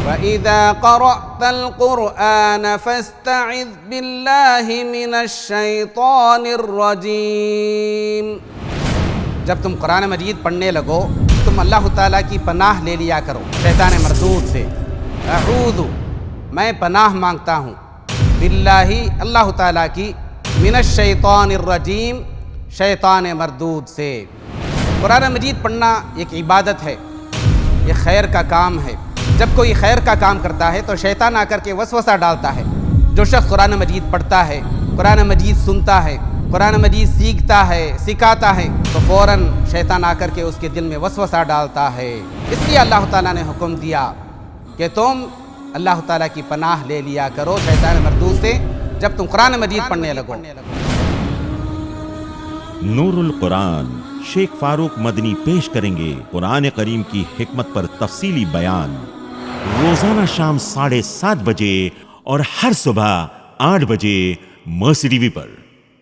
فَإِذَا قَرَأْتَ الْقُرْآنَ فَاسْتَعِذْ بِاللَّهِ مِنَ الشَّيْطَانِ الرَّجِيمِ۔ جب تم قرآن مجید پڑھنے لگو تم اللہ تعالیٰ کی پناہ لے لیا کرو شیطان مردود سے۔ اعوذ میں پناہ مانگتا ہوں، باللہ اللہ تعالیٰ کی، من الشیطان الرجیم شیطان مردود سے۔ قرآن مجید پڑھنا ایک عبادت ہے، یہ خیر کا کام ہے۔ جب کوئی خیر کا کام کرتا ہے تو شیطان آ کر کے وسوسہ ڈالتا ہے۔ جو شخص قرآن مجید پڑھتا ہے، قرآن مجید سنتا ہے، قرآن مجید سیکھتا ہے، سکھاتا ہے، تو فوراً شیطان آ کر کے اس کے دل میں وسوسہ ڈالتا ہے۔ اس لیے اللہ تعالیٰ نے حکم دیا کہ تم اللہ تعالیٰ کی پناہ لے لیا کرو شیطان مردود سے جب تم قرآن مجید پڑھنے لگو۔ نور القرآن شیخ فاروق مدنی پیش کریں گے قرآن کریم کی حکمت پر تفصیلی بیان، روزانہ شام 7:30 بجے اور ہر صبح 8 بجے مرسی ٹی وی پر۔